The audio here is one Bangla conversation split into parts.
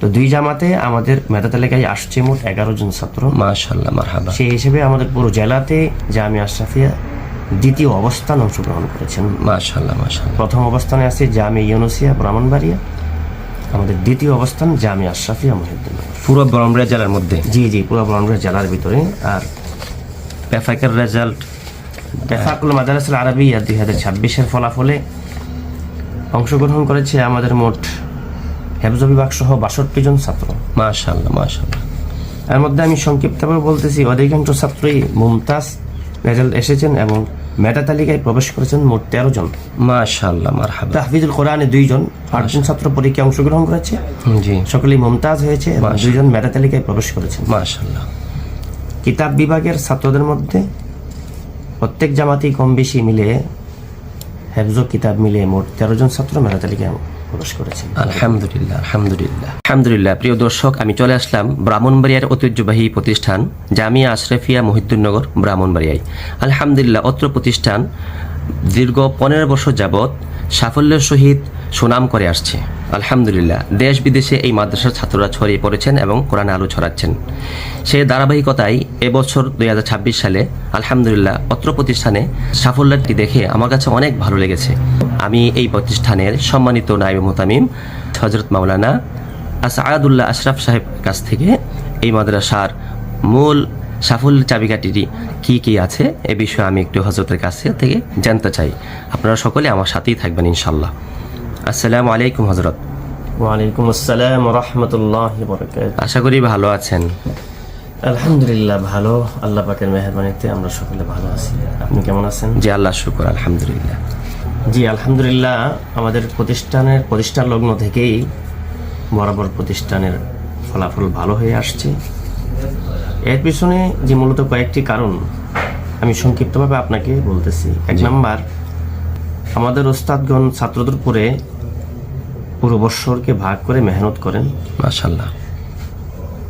তো দুই জামাতে আমাদের মেধা তালিকায় আসছে মোট 11 জন ছাত্র। মাশাআল্লাহ, মারহাবা। সেই হিসেবে আমাদের পুরো জেলাতে জামিয়া আশরাফিয়া দ্বিতীয় অবস্থান অংশগ্রহণ করেছেন। মাশাআল্লাহ, মাশাআল্লাহ। প্রথম অবস্থানে আছে জামিয়া ইউনুসিয়া ব্রাহ্মণবাড়িয়া, আমাদের দ্বিতীয় অবস্থান জামিয়া আশরাফিয়া মহিউদ্দিননগর। পুরো ব্রাহ্মণবাড়িয়া জেলার মধ্যে? জি জি, পুরো ব্রাহ্মণবাড়িয়া জেলার ভিতরে। আর পেফাকের রেজাল্ট, পেফাকুল মাদারাসুল আরাবিয়া 2026-এর ফলাফলে অংশগ্রহণ করেছে আমাদের মোট হেফজ বিভাগ সহ 62 জন ছাত্র। মাশাআল্লাহ, মাশাআল্লাহ। এর মধ্যে আমি সংক্ষিপ্তভাবে বলতেছি, অধিকাংশ ছাত্রই মুমতাজ রেজাল্ট এসেছেন এবং মেধা তালিকায় প্রবেশ করেছেন মোট 13 জন। মাশাআল্লাহ, মারহাবা। তাহফিজুল কোরআনে 2 জন, 8 জন ছাত্র পরীক্ষায় অংশগ্রহণ করেছে। জি, সকলেই মুমতাজ হয়েছে এবং 2 জন মেধা তালিকায় প্রবেশ করেছেন। মাশাআল্লাহ। কিতাব বিভাগের ছাত্রদের মধ্যে প্রত্যেক জামাতেই কম বেশি মিলে হেফজ কিতাব মিলে মোট 13 জন ছাত্র মেধা তালিকায় প্রবেশ করেছেন। আলহামদুলিল্লাহ, আলহামদুলিল্লাহ, আলহামদুলিল্লাহ। প্রিয় দর্শক, আমি চলে আসলাম ব্রাহ্মণবাড়িয়ার ঐতিহ্যবাহী প্রতিষ্ঠান জামিয়া আশরাফিয়া মহিউদ্দিননগর ব্রাহ্মণবাড়িয়ায়। আলহামদুলিল্লাহ, অত্র প্রতিষ্ঠান দীর্ঘ 15 বছর যাবৎ সাফল্যের সহিত সুনাম করে আসছে। আলহামদুলিল্লাহ, দেশ বিদেশে এই মাদ্রাসার ছাত্ররা ছড়িয়ে পড়েছেন এবং কোরআনে আলো ছড়াচ্ছেন। সেই ধারাবাহিকতায় এবছর 2026 সালে আলহামদুলিল্লাহ অত্র প্রতিষ্ঠানে সাফল্যটি দেখে আমার কাছে অনেক ভালো লেগেছে। আমি এই প্রতিষ্ঠানের সম্মানিত নায়েবে মুহতামিম হযরত মাওলানা আসাদুল্লাহ আশরাফ সাহেব কাছ থেকে এই মাদ্রাসার মূল সাফল্যের চাবিকাঠিটি কি কি আছে এ বিষয়ে আমি একটু হযরতের কাছে থেকে জানতে চাই। আপনারা সকলে আমার সাথেই থাকবেন ইনশাআল্লাহ। আসসালামু আলাইকুম হযরত। ওয়ালাইকুম আসসালাম ওয়া রাহমাতুল্লাহি ওয়া বারাকাতুহু। আশা করি ভালো আছেন। আলহামদুলিল্লাহ ভালো, আল্লাহ পাকের মেহেরবানিতে আমরা সকলে ভালো আছি। আপনি কেমন আছেন? জি, আল্লাহ শুকর, আলহামদুলিল্লাহ। জি আলহামদুলিল্লাহ, আমাদের প্রতিষ্ঠান লগ্ন থেকেই বরাবর প্রতিষ্ঠানের ফলাফল ভালো হয়ে আসছে। এর পিছনে যে মূলত কয়েকটি কারণ আমি সংক্ষিপ্তভাবে আপনাকে বলতেছি। 1 নাম্বার, আমাদের ওস্তাদগণ ছাত্রদের উপরে পুরো বৎসরকে ভাগ করে মেহনত করেন। মাশাআল্লাহ।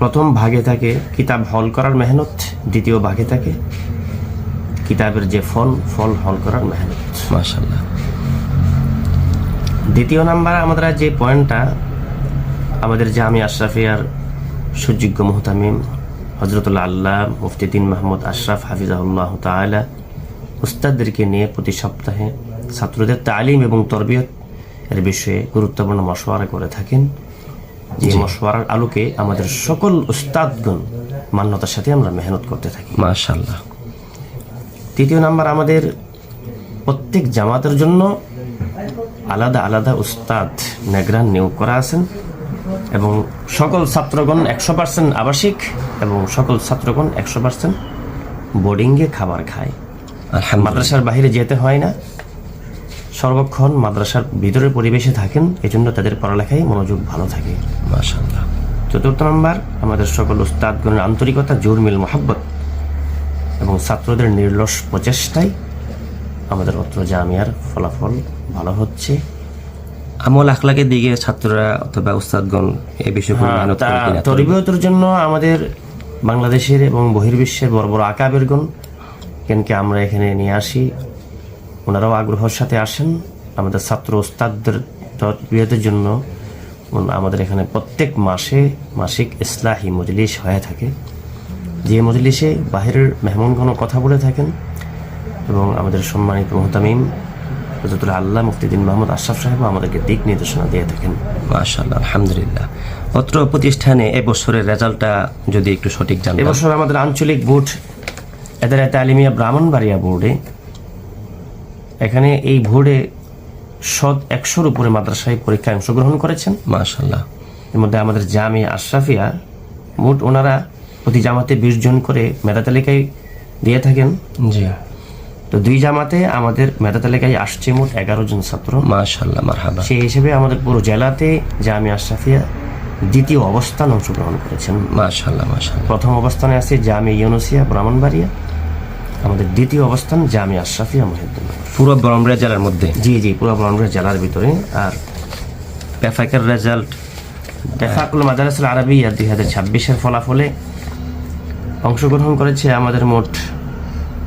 প্রথম ভাগে থাকে কিতাব হল করার মেহনত, দ্বিতীয় ভাগে থাকে কিতাবের যে ফল হল করার মেহনত। মাশাআল্লাহ। দ্বিতীয় নাম্বার, আমরা যে পয়েন্টটা আমাদের জামিয়া আশরাফিয়ার সুযোগ্য মুহতামিম হযরতুল্লাহ আল্লাহ মুফতি তিন মাহমুদ আশরাফ হাফিজাহুল্লাহ তাআলা উস্তাদদেরকে নিয়ে প্রতি সপ্তাহে ছাত্রদের তালিম এবং তরবিয়ত এর বিষয়ে গুরুত্বপূর্ণ মশওয়ারা করে থাকেন। যে মশওয়ারার আলোকে আমাদের সকল উস্তাদগণ মান্যতার সাথে আমরা মেহনত করতে থাকি। মাশাআল্লাহ। তৃতীয় নাম্বার, আমাদের প্রত্যেক জামাতের জন্য আলাদা আলাদা উস্তাদ নেগরান নিয়োগ করা আছেন এবং সকল ছাত্রগণ 100% আবাসিক এবং সকল ছাত্রগণ 100% বোর্ডিংয়ে খাবার খায়। মাদ্রাসার বাইরে যেতে হয় না, সর্বক্ষণ মাদ্রাসার ভিতরের পরিবেশে থাকেন, এজন্য তাদের পড়ালেখায় মনোযোগ ভালো থাকে। মাশাআল্লাহ। চতুর্থ নাম্বার, আমাদের সকল উস্তাদগণের আন্তরিকতা, জোর মিল মহব্বত এবং ছাত্রদের নির্লস প্রচেষ্টায় আমাদের অত্র জামিয়ার ফলাফল ভালো হচ্ছে। আমল আখলাকের দিকে ছাত্ররা অথবা উস্তাদগণ এই বিষয়ে মেহনত করে কিনা? তরবিয়তের জন্য আমাদের বাংলাদেশের এবং বহির্বিশ্বের বড় বড় আকাবেরগণ কেনকে আমরা এখানে নিয়ে আসি, ওনারাও আগ্রহের সাথে আসেন। আমাদের ছাত্র উস্তাদদের তরবিয়তের জন্য আমাদের এখানে প্রত্যেক মাসিক ইসলাহি মজলিস হয়ে থাকে, যে মজলিসে বাহিরের মেহমানগণ কথা বলে থাকেন এবং আমাদের সম্মানিত মুহতামিম হযরতুল্লাহ আল্লাহ মুফতি তিন মাহমুদ আশরাফ সাহেব আমাদেরকে দিক নির্দেশনা দিয়ে থাকেন। মাশাআল্লাহ, আলহামদুলিল্লাহ। অত্র প্রতিষ্ঠানে এবছরের রেজাল্টটা যদি একটু সঠিক জানতেন। এবছর আমাদের আঞ্চলিক বোর্ড এদারায়ে তালিমিয়া ব্রাহ্মণবাড়িয়া বোর্ডে, এখানে এই বোর্ডে 100-র উপরে মাদ্রাসায় পরীক্ষায় অংশগ্রহণ করেছেন। মাশাআল্লাহ। এর মধ্যে আমাদের জামিয়া আশরাফিয়া মোট ওনারা প্রতি জামাতে 20 জন করে মেধা তালিকায় দিয়ে থাকেন। জি। তো 2 জামাতে আমাদের মেধা তালিকায় আসছে মোট 11 জন ছাত্র। মাশাআল্লাহ, মারহাবা। সেই হিসেবে আমাদের পুরো জেলাতে জামিয়া আশরাফিয়া দ্বিতীয় অবস্থান অংশগ্রহণ করেছেন। মাশাআল্লাহ, মাশাআল্লাহ। প্রথম অবস্থানে আছে জামিয়া ইউনুসিয়া ব্রাহ্মণবাড়িয়া, আমাদের দ্বিতীয় অবস্থান জামিয়া আশরাফিয়া মহিউদ্দিননগর। পুরো ব্রাহ্মণবাড়িয়া জেলার মধ্যে? জি জি, পুরো ব্রাহ্মণবাড়িয়া জেলার ভিতরে। আর পেফাকের রেজাল্ট, পেফাকুল মাদারাসুল আরাবিয়া 2026-এর ফলাফলে অংশগ্রহণ করেছে আমাদের মোট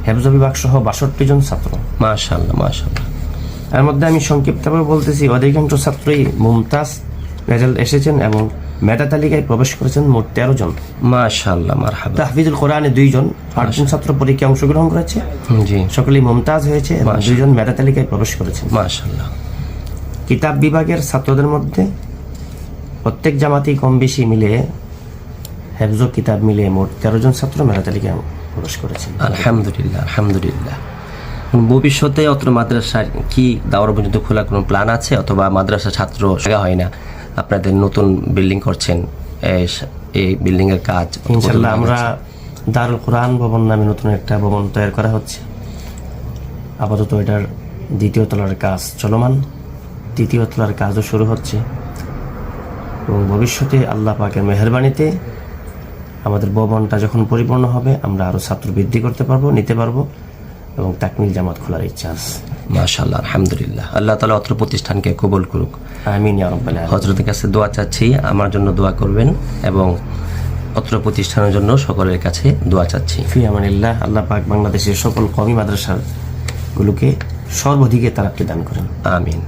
হেফজ বিভাগ সহ 62 জন ছাত্র। মাশাআল্লাহ, মাশাআল্লাহ। এর মধ্যে আমি সংক্ষিপ্তভাবে বলতেছি, অধিকাংশ ছাত্রই মুমতাজ রেজাল্ট এসেছেন এবং মেধা তালিকায় প্রবেশ করেছেন মোট 13 জন। মাশাআল্লাহ, মারহাবা। তাহফিজুল কোরআনে 2 জন, 8 জন ছাত্র পরীক্ষায় অংশগ্রহণ করেছে, জি, সকলেই মুমতাজ হয়েছে এবং 2 জন মেধা তালিকায় প্রবেশ করেছেন। মাশাআল্লাহ। কিতাব বিভাগের ছাত্রদের মধ্যে প্রত্যেক জামাতেই কম বেশি মিলে হেফজ কিতাব মিলে মোট 13 জন ছাত্র মেধা তালিকায় প্রবেশ করেছেন। আলহামদুলিল্লাহ, আলহামদুলিল্লাহ। ভবিষ্যতে অত্র মাদ্রাসা কি দাওরা পর্যন্ত খোলার কোনো প্ল্যান আছে, অথবা মাদ্রাসা ছাত্র জায়গা হয় না, আপনাদের নতুন বিল্ডিং করছেন, এই বিল্ডিং এর কাজ ইনশাআল্লাহ আমরা দারুল কোরআন ভবন নামে নতুন একটা ভবন তৈরি করা হচ্ছে। আপাতত এটার 2য় তলার কাজ চলমান, 3য় তলার কাজও শুরু হচ্ছে এবং ভবিষ্যতে আল্লাহ পাকের মেহেরবানিতে আমাদের ভবনটা যখন পরিপূর্ণ হবে আমরা আরো ছাত্র বৃদ্ধি করতে পারবো, নিতে পারবো এবং তাকমিল জামাত খোলার ইচ্ছা আছে। মাশাআল্লাহ, আলহামদুলিল্লাহ। আল্লাহ তাআলা অত্র প্রতিষ্ঠানকে কবুল করুক। আমিন ইয়া রাব্বাল আলামিন। হযরতের কাছে দোয়া চাচ্ছি, আমার জন্য দোয়া করবেন এবং অত্র প্রতিষ্ঠানের জন্য সকলের কাছে দোয়া চাচ্ছি। ফি আমানিল্লাহ। আল্লাহ পাক বাংলাদেশের সকল কওমি মাদ্রাসাগুলোকে সর্বাধিকে তারাক্কি দান করেন। আমিন।